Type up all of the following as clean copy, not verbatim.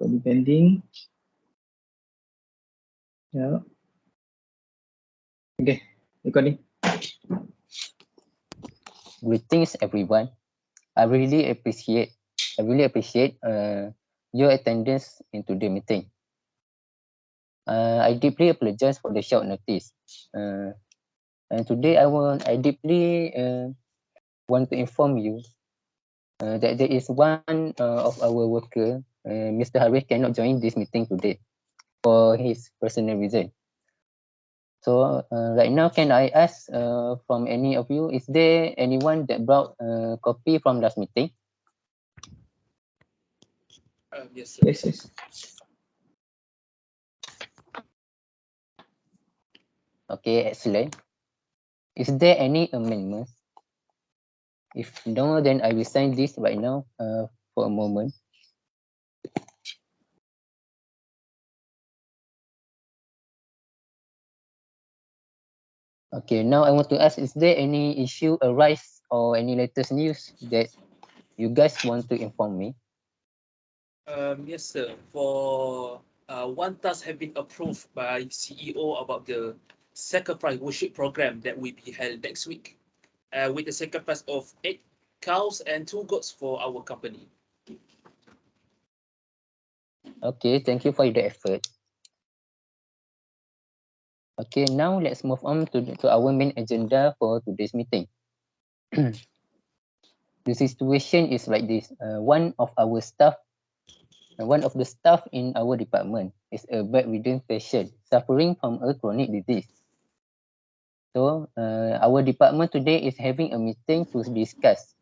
recording pending. Yeah. Okay, recording. Greetings, everyone. I really appreciate your attendance in today's meeting. I deeply apologize for the short notice. And today I deeply want to inform you that there is one of our worker, Mr. Harith, cannot join this meeting today for his personal reason. So right now, can I ask from any of you, is there anyone that brought a copy from last meeting? Yes, sir. Yes. Okay, excellent. Is there any amendments? If no, then I will sign this right now for a moment. Okay, now I want to ask, is there any issue arise or any latest news that you guys want to inform me? Yes, sir. For one task have been approved by CEO about the sacrifice worship program that will be held next week, with the sacrifice of 8 cows and 2 goats for our company. Okay, thank you for the effort. Okay, now let's move on to our main agenda for today's meeting. The situation is like this. One of the staff in our department is a bedridden patient suffering from a chronic disease. So our department today is having a meeting to discuss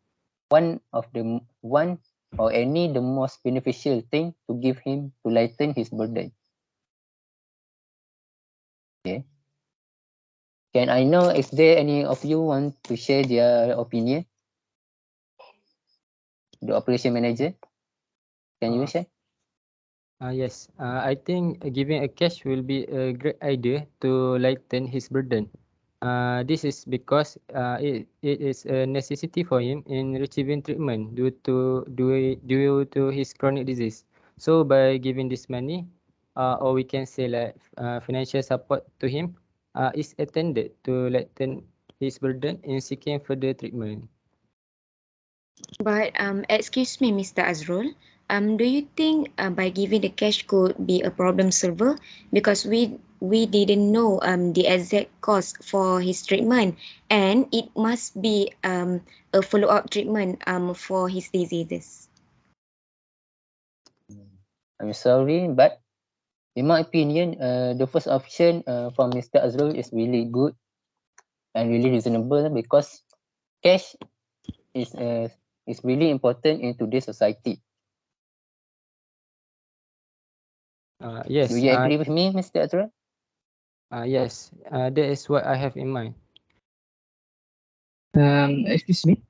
one or any the most beneficial thing to give him to lighten his burden. Okay. Can I know if there any of you want to share their opinion? The operation manager, can you share? Yes, I think giving a cash will be a great idea to lighten his burden. This is because it is a necessity for him in receiving treatment due to his chronic disease. So by giving this money, or we can say like financial support to him, is intended to lighten his burden in seeking further treatment. But excuse me, Mr. Azrul. Do you think by giving the cash could be a problem solver? Because we didn't know the exact cost for his treatment, and it must be a follow-up treatment for his diseases. I'm sorry, but in my opinion, the first option from Mr. Azrul is really good and really reasonable because cash is really important in today's society. Yes. Do you agree with me, Mr. Azrul? Yes. That is what I have in mind. Excuse me.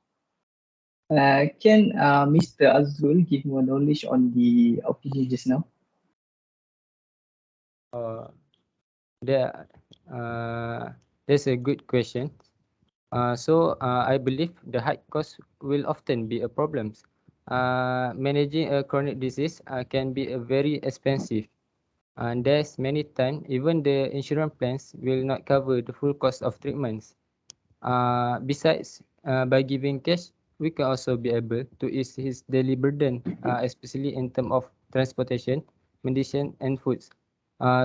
Can Mr. Azrul give more knowledge on the opinion just now? That's a good question. So I believe the high cost will often be a problem. Managing a chronic disease can be a very expensive, and there's many times even the insurance plans will not cover the full cost of treatments. Besides, by giving cash, we can also be able to ease his daily burden, especially in terms of transportation, medicine, and foods.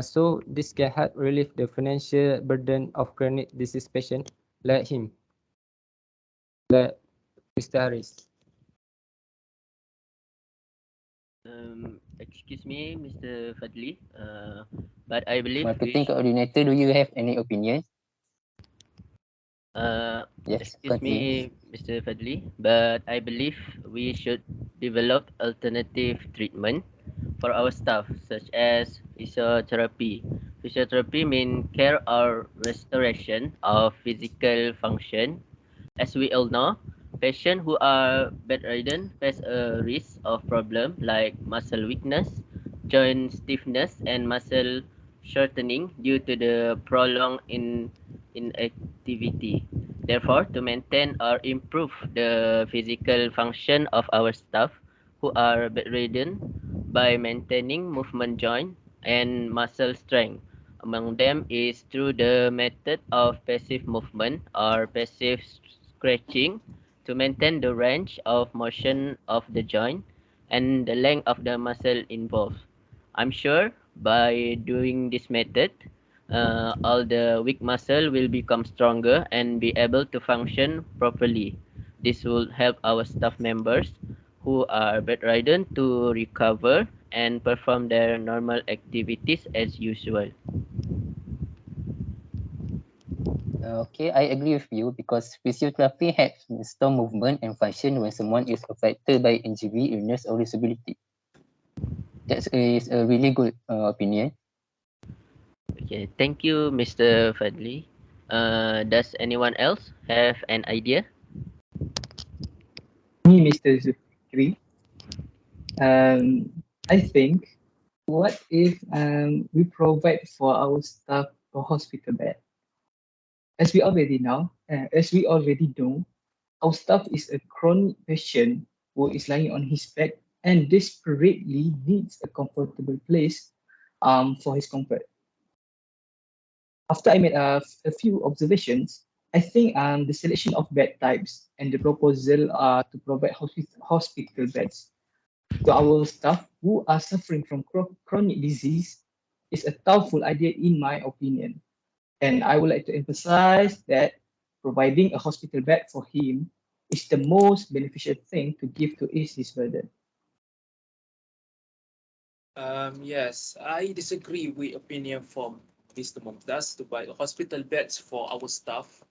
So this can help relieve the financial burden of chronic disease patient like him, like Mr. Harris. Excuse me, Mr. Fadhli, but I believe Marketing coordinator, do you have any opinion? Yes, excuse me, Mr. Fadhli, but I believe we should develop alternative treatment for our staff, such as physiotherapy. Physiotherapy means care or restoration of physical function. As we all know, patients who are bedridden face a risk of problems like muscle weakness, joint stiffness, and muscle shortening due to the prolonged inactivity. Therefore, to maintain or improve the physical function of our staff who are bedridden, by maintaining movement joint and muscle strength. Among them is through the method of passive movement or passive scratching to maintain the range of motion of the joint and the length of the muscle involved. I'm sure by doing this method, all the weak muscle will become stronger and be able to function properly. This will help our staff members who are bedridden to recover and perform their normal activities as usual. Okay, I agree with you because physiotherapy helps restore movement and function when someone is affected by injury, illness, or disability. That is a really good opinion. Okay, thank you, Mr. Fadli. Does anyone else have an idea? Me, Mr. Zulfikri, I think, what if we provide for our staff a hospital bed? As we already know, our staff is a chronic patient who is lying on his back and desperately needs a comfortable place for his comfort. After I made a few observations, I think the selection of bed types and the proposal to provide hospital beds to our staff who are suffering from chronic disease is a thoughtful idea in my opinion. And I would like to emphasize that providing a hospital bed for him is the most beneficial thing to give to ease his burden. Yes, I disagree with opinion from Mr. Mumtaz to buy hospital beds for our staff.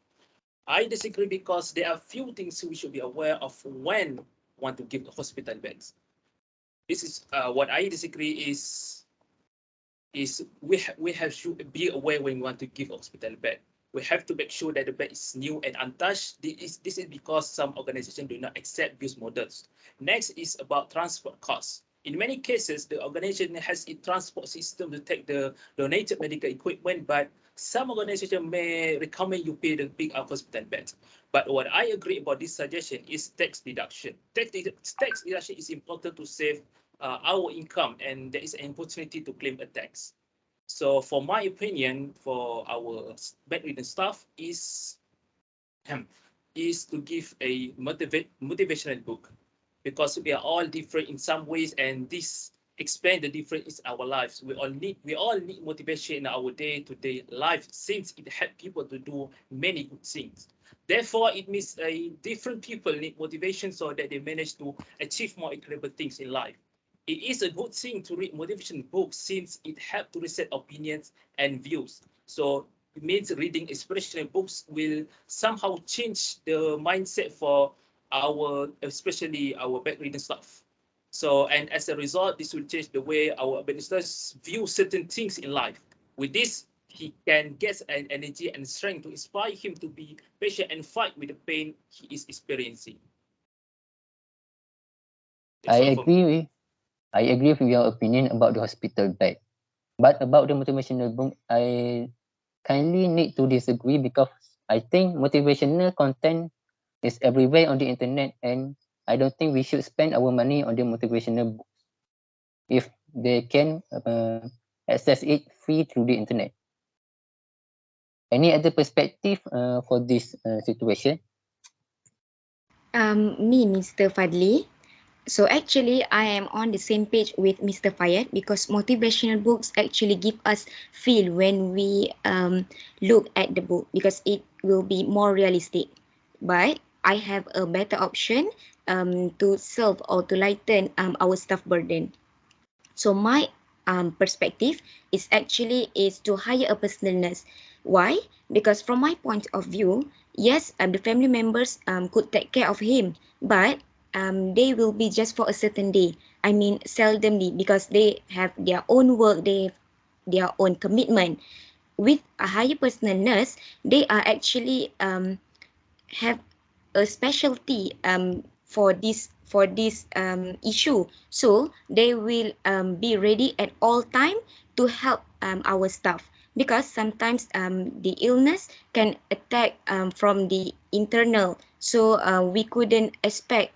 I disagree because there are few things we should be aware of when want to give the hospital beds. This is what I disagree is we have to be aware when we want to give hospital bed. We have to make sure that the bed is new and untouched. This is because some organizations do not accept use models. Next is about transport costs. In many cases, the organization has a transport system to take the donated medical equipment, but some organizations may recommend you pay the big hospital bed. But what I agree about this suggestion is tax deduction. Tax deduction is important to save our income, and there is an opportunity to claim a tax. So for my opinion, for our bedridden staff is to give a motivational book, because we are all different in some ways, and this explain the difference in our lives. We all need motivation in our day-to-day life, since it helps people to do many good things. Therefore, it means different people need motivation so that they manage to achieve more incredible things in life. It is a good thing to read motivation books, since it helps to reset opinions and views. So it means reading inspirational books will somehow change the mindset for especially our bedridden staff. So, and as a result, this will change the way our administrators view certain things in life. With this, he can get an energy and strength to inspire him to be patient and fight with the pain he is experiencing. I agree with your opinion about the hospital bed. But about the motivational book, I kindly need to disagree because I think motivational content is everywhere on the internet, and I don't think we should spend our money on the motivational book if they can access it free through the internet. Any other perspective for this situation? Me, Mr. Fadli. So actually, I am on the same page with Mr. Fayyadh, because motivational books actually give us feel when we look at the book, because it will be more realistic. But I have a better option to solve or to lighten our staff burden. So my perspective is to hire a personal nurse. Why? Because from my point of view, yes, the family members could take care of him, but they will be just for a certain day. I mean, seldomly, because they have their own work, they have their own commitment. With a higher personal nurse, they are actually have a specialty for this issue, so they will be ready at all time to help our staff, because sometimes the illness can attack from the internal, so we couldn't expect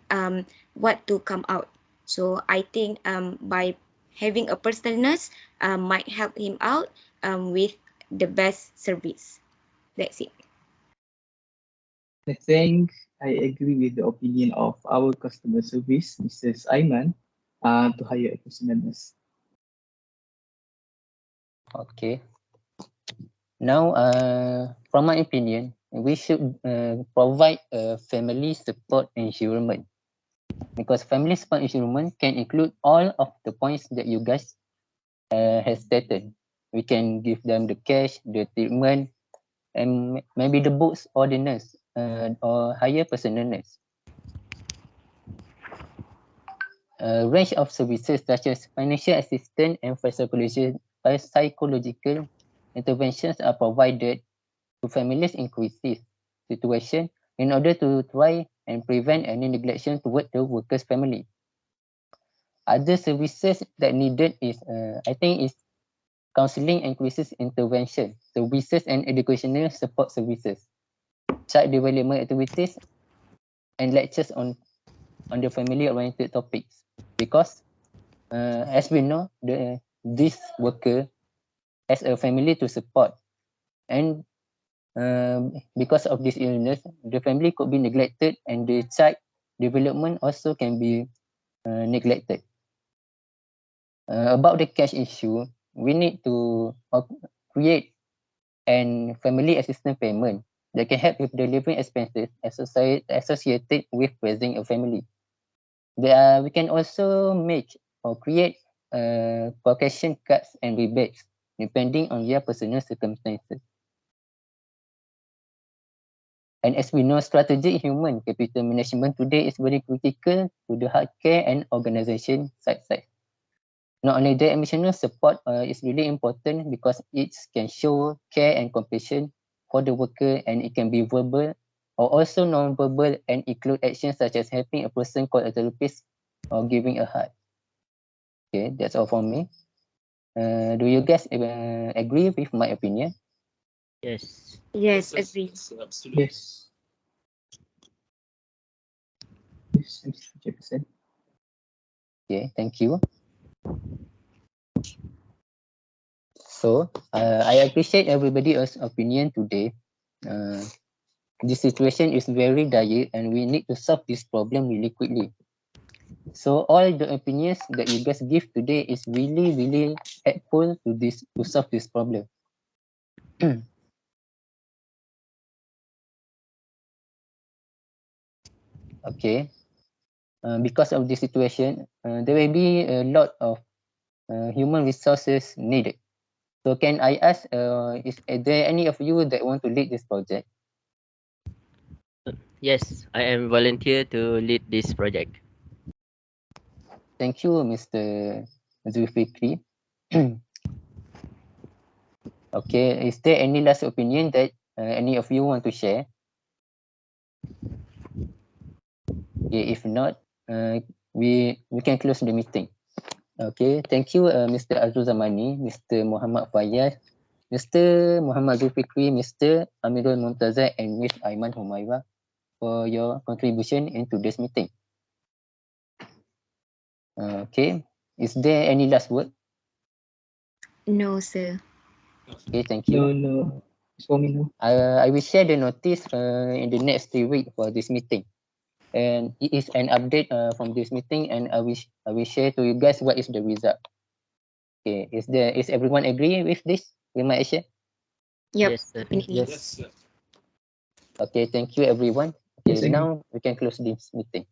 what to come out. So I think by having a personal nurse might help him out with the best service. That's it. I think I agree with the opinion of our customer service, Mrs. Aiman, to hire a personal nurse. Okay. Now, from my opinion, we should provide a family support environment, because family support environment can include all of the points that you guys has stated. We can give them the cash, the treatment, and maybe the books or the nurse, or hire personal nurse. A range of services such as financial assistance and psychological interventions are provided to families in crisis situation in order to try and prevent any neglection toward the worker's family. Other services that needed is, I think, is counseling and crisis intervention services and educational support services, child development activities, and lectures on the family-oriented topics. Because, as we know, this worker has a family to support, and because of this illness, the family could be neglected, and the child development also can be neglected. About the cash issue, we need to create an family assistance payment that can help with the living expenses associated with raising a family. We can also make or create collection cards and rebates depending on their personal circumstances. And as we know, strategic human capital management today is very critical to the healthcare and organization side. Not only that, emotional support is really important because it can show care and compassion for the worker, and it can be verbal or also non-verbal and include actions such as helping a person call a therapist or giving a hug. Okay, that's all from me. Do you guys agree with my opinion? Yes. Yes, agree. Absolutely. Yes. Yes, 100%. Okay, thank you. So, I appreciate everybody's opinion today. This situation is very dire and we need to solve this problem really quickly. So all the opinions that you guys give today is really, really helpful to solve this problem. Okay. Because of this situation, there will be a lot of human resources needed. So can I ask, is there any of you that want to lead this project? Yes, I am volunteer to lead this project. Thank you, Mr. ZULFIKRI. Okay, is there any last opinion that any of you want to share? Okay, if not, we can close the meeting. Okay, thank you, Mr. Azrul Zamani, Mr. Muhammad Fayyadh, Mr. Muhammad ZULFIKRI, Mr. Amirul Mumtaza, and Ms. Aiman HUMAIRA for your contribution in today's meeting. Okay, is there any last word? No, sir. Okay, thank you. No. It's for me, no. I will share the notice in the next 3 weeks for this meeting. And it is an update from this meeting, and I will share to you guys what is the result. Okay, is everyone agree with this, with my action? Yep. Yes, sir. Definitely. Yes, sir. Okay, thank you everyone. Okay, Yes, agree. now we can close this meeting.